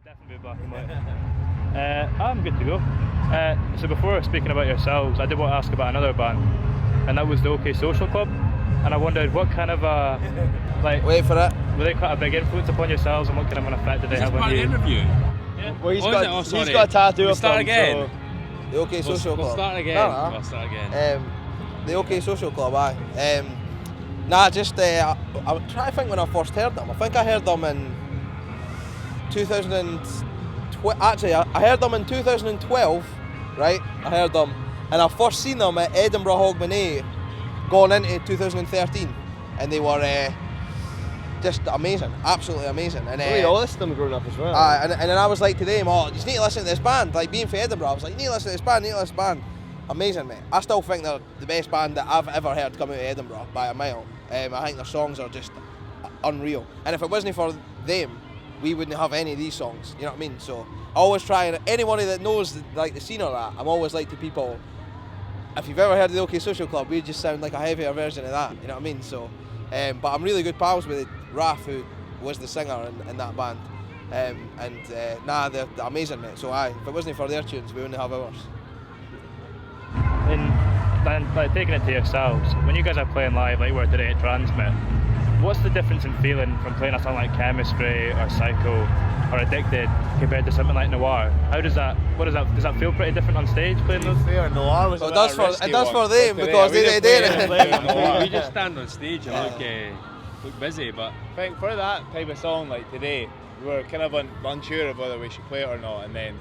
Definitely black and white. I'm good to go. So before speaking about yourselves, I did want to ask about another band, and that was the OK Social Club. And I wondered what kind of wait for it. Were they quite a big influence upon yourselves, and what kind of an effect did they have on you? Is this part of the interview? Yeah. Well, he's got a tattoo We'll of start them, again. so The OK Social Club. We'll start again. Nah. We'll start again. The OK Social Club, aye. I'm trying to think when I first heard them. I think I heard them in 2012. Actually, I heard them in 2012, right? I heard them, and I first seen them at Edinburgh Hogmanay going into 2013, and they were just amazing, absolutely amazing. And we all listened to them growing up as well. and then I was like to them, you just need to listen to this band. Like being from Edinburgh, I was like, you need to listen to this band, Amazing, mate. I still think they're the best band that I've ever heard come out of Edinburgh by a mile. I think their songs are just unreal. And if it wasn't for them, we wouldn't have any of these songs. You know what I mean? So I always try, and anybody that knows like the scene or that, I'm always like to people, if you've ever heard of the OK Social Club, we just sound like a heavier version of that. You know what I mean? So, but I'm really good pals with Raf, who was the singer in that band. They're amazing, mate. So if it wasn't for their tunes, we wouldn't have ours. And like taking it to yourselves, when you guys are playing live, like we're today at Transmit, what's the difference in feeling from playing a song like Chemistry or Psycho or Addicted compared to something like Noir? Does that feel pretty different on stage playing those? Fair, Noir was it does for them because they did it. We just stand on stage and look busy, but I think for that type of song like today, we were kind of unsure of whether we should play it or not, and then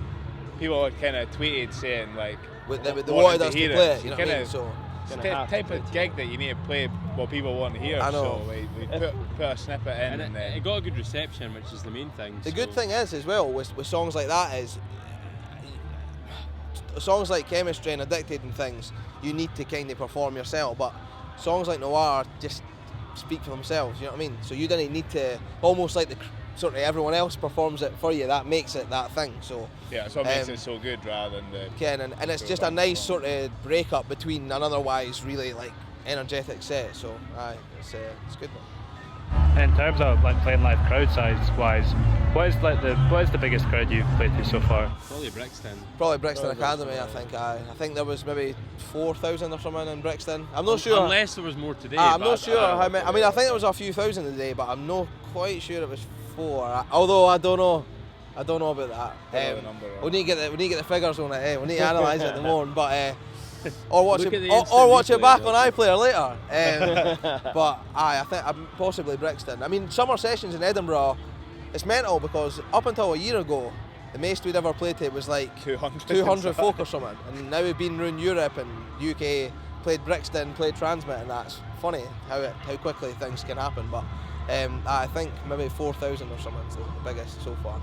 people had kind of tweeted saying like they wanted us to play it, you know what I mean? So it's the type of gig that you need to play what people want to hear. I know. So we put a snippet in, and it got a good reception, which is the main thing. The good thing is as well with songs like that is songs like Chemistry and Addicted and things, you need to kind of perform yourself, but songs like Noir just speak for themselves, you know what I mean? So you didn't need to, almost like sort of everyone else performs it for you, that makes it that thing. So yeah, that's what makes it so good rather than the and it's just a nice sort of break up between an otherwise really like energetic set. So it's good. And in terms of like playing live crowd size wise, what is the biggest crowd you've played to so far? Probably Brixton. Probably Brixton Academy, I think. I think there was maybe 4,000 or something in Brixton. I'm not sure. Unless there was more today. I'm not sure how many. I mean, I think there was a few thousand today, but I'm not quite sure it was 4. Although I don't know about that. We need to get the figures on it. We need to analyse it in the morning, but. Or watch it back on iPlayer later. But I think possibly Brixton. I mean, summer sessions in Edinburgh, it's mental because up until a year ago, the most we'd ever played to was like 200 folk or something. And now we've been around Europe and UK, played Brixton, played Transmit, and that's funny how quickly things can happen. But I think maybe 4,000 or something is the biggest so far.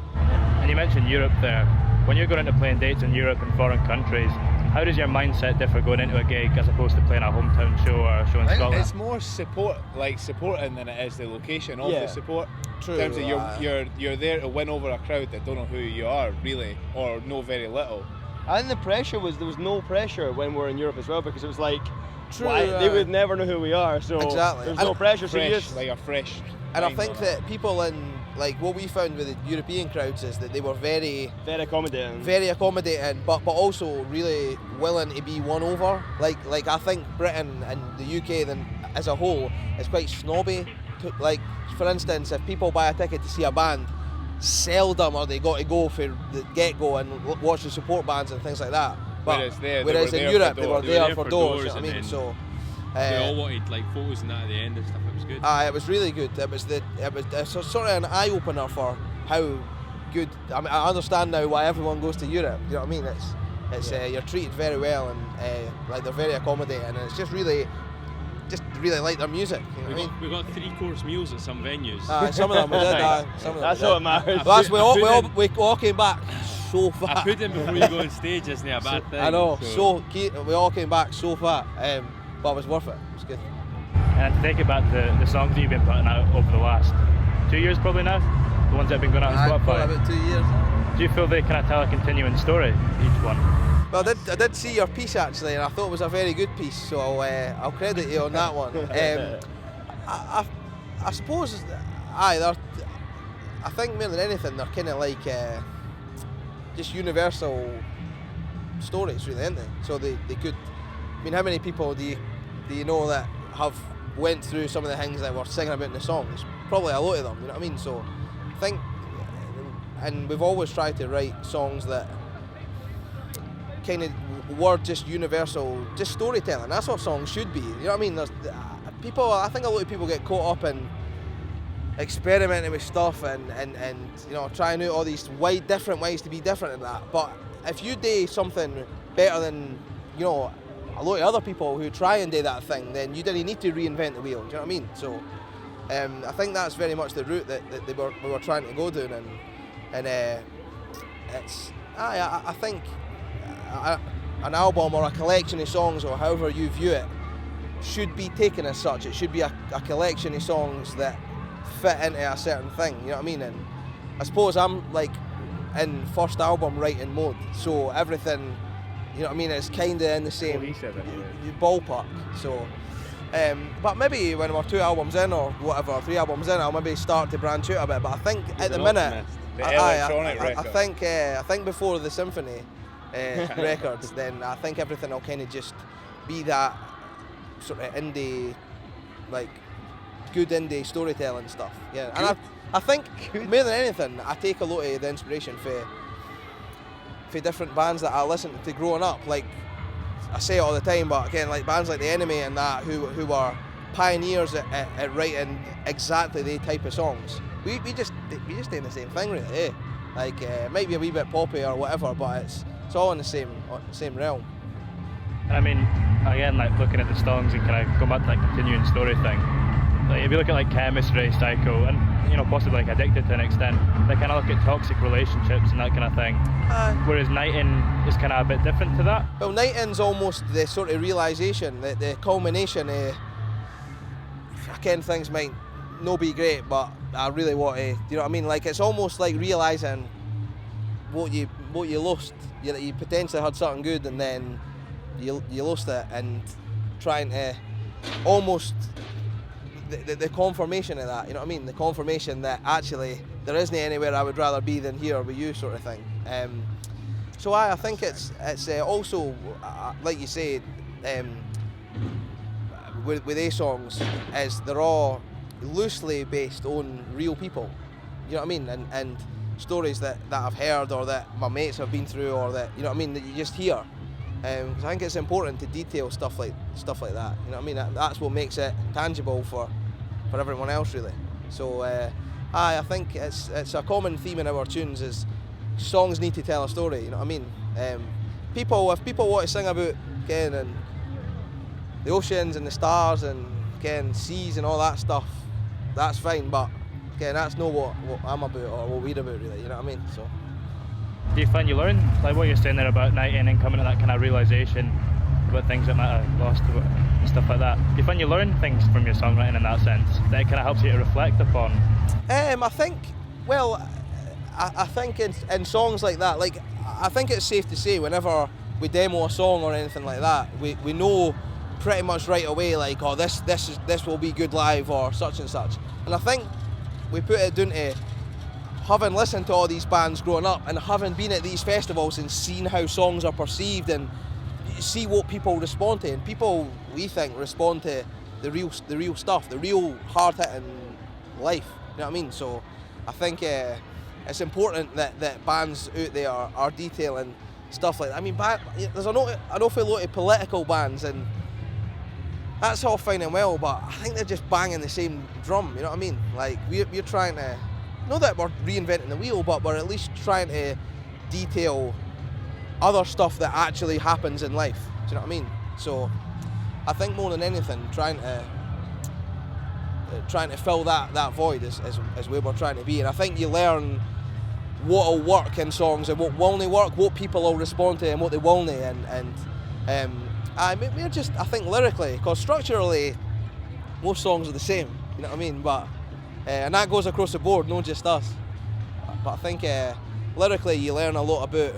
And you mentioned Europe there. When you're going into playing dates in Europe and foreign countries, how does your mindset differ going into a gig as opposed to playing a hometown show or a show in Scotland? It's more supporting than it is the location of the support. True. In terms of you're there to win over a crowd that don't know who you are really or know very little. And the pressure there was no pressure when we're in Europe as well, because it was like True, they would never know who we are, so exactly. There's no pressure. So like a fresh. And I think that people in like what we found with the European crowds is that they were very accommodating, but also really willing to be won over. Like I think Britain and the UK then as a whole is quite snobby. Like for instance, if people buy a ticket to see a band, seldom are they got to go for the get-go and watch the support bands and things like that. But whereas in Europe they were there for doors. You know what I mean? So. They all wanted like photos and that at the end and stuff. It was good. It was really good. It was sort of an eye opener for how good. I mean, I understand now why everyone goes to Europe. You know what I mean? It's you're treated very well and like they're very accommodating, and it's just really like their music. You know what I mean? We got 3-course meals at some venues. Some of them we did. That's what matters. We all came back so fat. A pudding before you go on stage isn't a bad thing. I know. So we all came back so fat. But it was worth it. It was good. And to take it back to the songs that you've been putting out over the last 2 years probably now, the ones that have been going out on Spotify. About 2 years. Do you feel they kind of tell a continuing story, each one? Well, I did see your piece actually, and I thought it was a very good piece, so I'll credit you on that one. I suppose, I think more than anything, they're kind of like just universal stories, really, aren't they? So they could. I mean, how many people do you know that have went through some of the things that we're singing about in the songs? Probably a lot of them. You know what I mean? So I think, and we've always tried to write songs that kind of were just universal, just storytelling. That's what songs should be. You know what I mean? There's people. I think a lot of people get caught up in experimenting with stuff and you know, trying out all these different ways to be different in that. But if you do something better than, you know, a lot of other people who try and do that thing, then you didn't need to reinvent the wheel. Do you know what I mean? So I think that's very much the route that we were trying to go down, and it's I think an album or a collection of songs, or however you view it, should be taken as such. It should be a collection of songs that fit into a certain thing, you know what I mean? And I suppose I'm like in first album writing mode, so everything, you know what I mean, is kind of in the same ballpark. So, but maybe when we're 2 albums in or whatever, 3 albums in, I'll maybe start to branch out a bit. But I think at the minute, I think before the Symphony records, then I think everything will kind of just be that sort of indie, like good indie storytelling stuff. Yeah, and I think more than anything, I take a lot of the inspiration for different bands that I listened to growing up. Like I say it all the time, but again, like bands like The Enemy and that, who are pioneers at writing exactly the type of songs. We just doing the same thing, really. Eh? Like it might be a wee bit poppy or whatever, but it's all in the same realm. And I mean, again, like looking at the songs and kind of going back to that continuing story thing. Like if you look at like Chemistry, Psycho, and you know, possibly like Addicted to an extent, they kind of look at toxic relationships and that kind of thing. Whereas Nightin is kind of a bit different to that. Well, Nightin's almost the sort of realisation, the culmination of, again, things might not be great, but I really want to, you know what I mean? Like it's almost like realising what you lost. You potentially had something good and then you lost it, and trying to almost the confirmation of that, you know what I mean? The confirmation that actually there isn't anywhere I would rather be than here with you, sort of thing. So I think it's also, like you say, with these songs, is they're all loosely based on real people, you know what I mean? And stories that I've heard or that my mates have been through, or that, you know what I mean, that you just hear. Because I think it's important to detail stuff like that. You know what I mean? That's what makes it tangible for everyone else, really. So I think it's a common theme in our tunes is songs need to tell a story. You know what I mean? If people want to sing about Ken and the oceans and the stars and Ken seas and all that stuff, that's fine. But again, that's not what I'm about or what we're about, really. You know what I mean? So. Do you find you learn, like what you're saying there about Nightin and coming to that kind of realisation about things that might have lost and stuff like that? Do you find you learn things from your songwriting in that sense, that it kind of helps you to reflect upon? I think, well, I think in songs like that, like I think it's safe to say whenever we demo a song or anything like that, we know pretty much right away, like, oh, this will be good live or such and such. And I think we put it down to having listened to all these bands growing up and having been at these festivals and seen how songs are perceived and see what people respond to. And people, we think, respond to the real stuff, the real hard-hitting life. You know what I mean? So I think it's important that bands out there are detailing stuff like that. I mean, there's an awful lot of political bands, and that's all fine and well, but I think they're just banging the same drum. You know what I mean? Like we're trying to. Not that we're reinventing the wheel, but we're at least trying to detail other stuff that actually happens in life. Do you know what I mean? So I think more than anything, trying to fill that void is where we're trying to be. And I think you learn what will work in songs and what won't work, what people will respond to and what they won't. We're just, I think, lyrically, because structurally most songs are the same. You know what I mean? But and that goes across the board, not just us. But I think lyrically you learn a lot about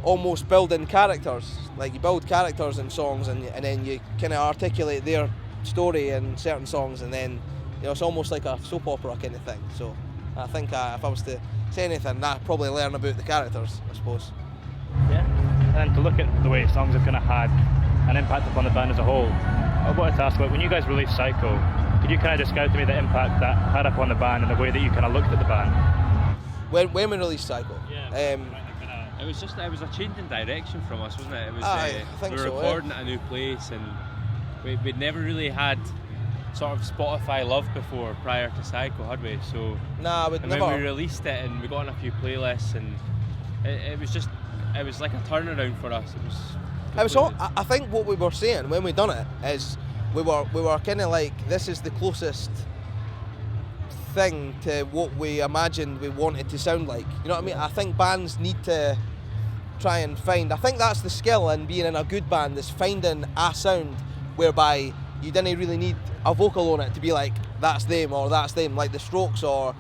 almost building characters. Like you build characters in songs and then you kind of articulate their story in certain songs, and then, you know, it's almost like a soap opera kind of thing. So I think if I was to say anything, I'd probably learn about the characters, I suppose. Yeah. And to look at the way songs have kind of had an impact upon the band as a whole, I wanted to ask, like, when you guys released Psycho, could you kind of describe to me the impact that had upon the band and the way that you kind of looked at the band? When we released Psycho? It was a change in direction from us, wasn't it? It was I think we were so, recording at a new place, and we'd never really had sort of Spotify love before prior to Psycho, had we? So nah, we'd and never. when we released it and we got on a few playlists, and it was like a turnaround for us. It was all, I think what we were saying when we done it is we were kind of like, this is the closest thing to what we imagined we wanted to sound like. You know what I mean? I think bands need to try and find, I think that's the skill in being in a good band, is finding a sound whereby you didn't really need a vocal on it to be like, that's them or that's them, like the Strokes or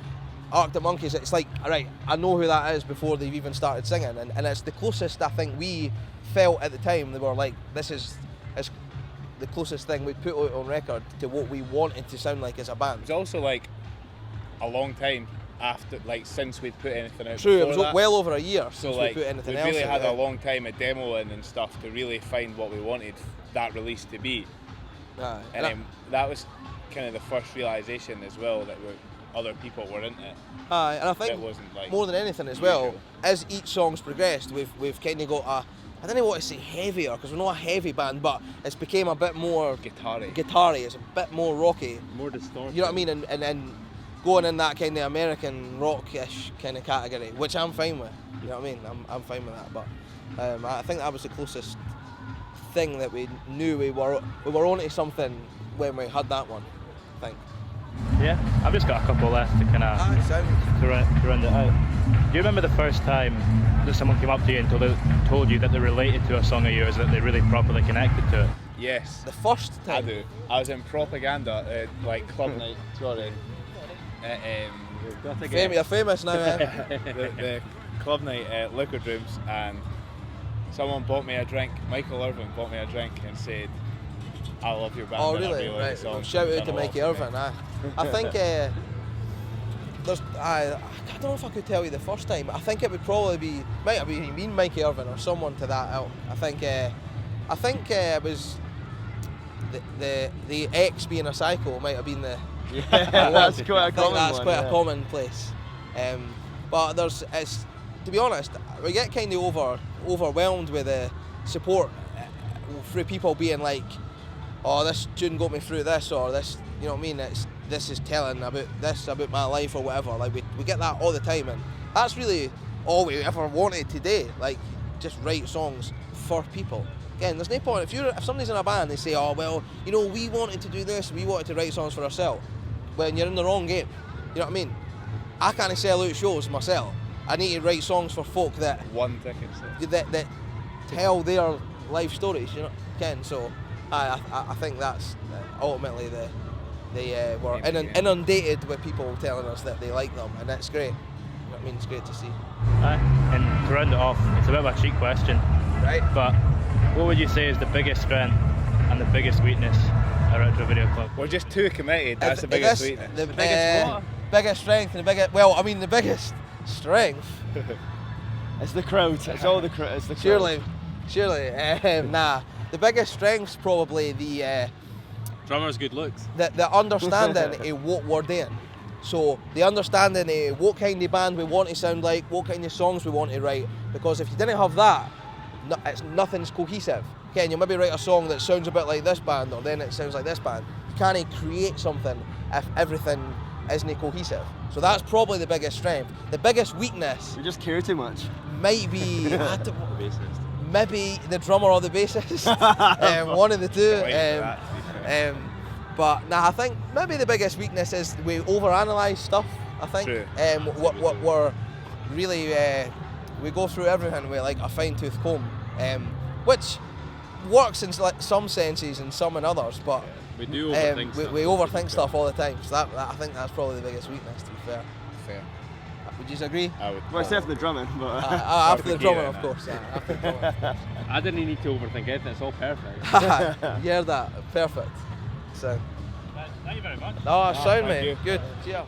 Arctic Monkeys. It's like, alright, I know who that is before they've even started singing, and it's the closest I think we felt at the time. They were like, this is the closest thing we'd put out on record to what we wanted to sound like as a band. It was also like a long time after, like, since we'd put anything out. True, it was that. well over a year since So like, we put anything we else really out had there. a long time of demoing and stuff to really find what we wanted that release to be. Aye. And then that was kind of the first realisation as well, that other people were into it. Aye, and I think It wasn't like more than anything as well, usual. as each song's progressed, we've kind of got a, I don't know what to say heavier, because we're not a heavy band, but it's became a bit more Guitar-y. It's a bit more rocky. more distorted. You know what I mean? And then going in that kind of American rock-ish kind of category, which I'm fine with. You know what I mean? I'm fine with that. But I think that was the closest thing that we knew we were onto something when we had that one, I think. Yeah, I've just got a couple left to kind of to round it out. Do you remember the first time that someone came up to you and told you that they related to a song of yours, that they really properly connected to it? Yes, The first time. I do. I was in propaganda, like club night, sorry. You're famous now, eh? the club night at Liquid Rooms, and someone bought me a drink. Michael Irvin bought me a drink and said, I love your band. Oh, and I really? really like Right. the song. Well, shout You've out to done a lot Mikey for me." Irvin. I think I don't know if I could tell you the first time. I think it would probably be, might have been Mikey Irvin or someone to that ilk. I think it was the X being a psycho might have been the. Yeah, that's quite a common That's one, quite yeah. a common place. But it's, to be honest, we get kind of overwhelmed with the support through people being like, oh, this tune got me through this, or this, you know what I mean? This is telling about this, about my life or whatever. Like we get that all the time, and that's really all we ever wanted today. Like, just write songs for people. Again, there's no point if somebody's in a band, they say, oh well, you know, we wanted to do this, we wanted to write songs for ourselves. When you're in the wrong game, you know what I mean? I can't sell out shows myself. I need to write songs for folk that One ticket. So. that tell life stories, you know, Ken. So I think that's ultimately they were inundated with people telling us that they like them, and that's great. You know what I mean? It's great to see. And to round it off, it's a bit of a cheap question, Right. but what would you say is the biggest strength and the biggest weakness at Retro Video Club? We're just too committed. That's the If biggest this- weakness. The biggest what? biggest strength and the biggest. Well, I mean the biggest strength. It's the crowd. It's all the crowd. It's the crowd. Surely. Nah. The biggest strength's probably the Drummer's good looks. understanding of what we're doing. So the understanding of what kind of band we want to sound like, what kind of songs we want to write. Because if you didn't have that, nothing's cohesive. Okay, and you'll maybe write a song that sounds a bit like this band, or then it sounds like this band. You can't create something if everything isn't cohesive. So that's probably the biggest strength. The biggest weakness We just care too much. might be Bassist. maybe the drummer or the bassist, one of the two. Wait for that, to be fair. But nah, I think maybe the biggest weakness is we overanalyze stuff. I think True. what we're really we go through everything with like a fine-tooth comb, which works in some senses and some in others. But We do overthink stuff. we overthink stuff all the time. So that I think that's probably the biggest weakness. To be fair, Fair. would you agree? I would. Well, except for the drumming, but After the drummer, Kieran, of course. After the drummer. I didn't need to overthink anything. It's all perfect. You heard that? Perfect. So. Thank you very much. Oh, sound thank mate. you. Good. Cheers.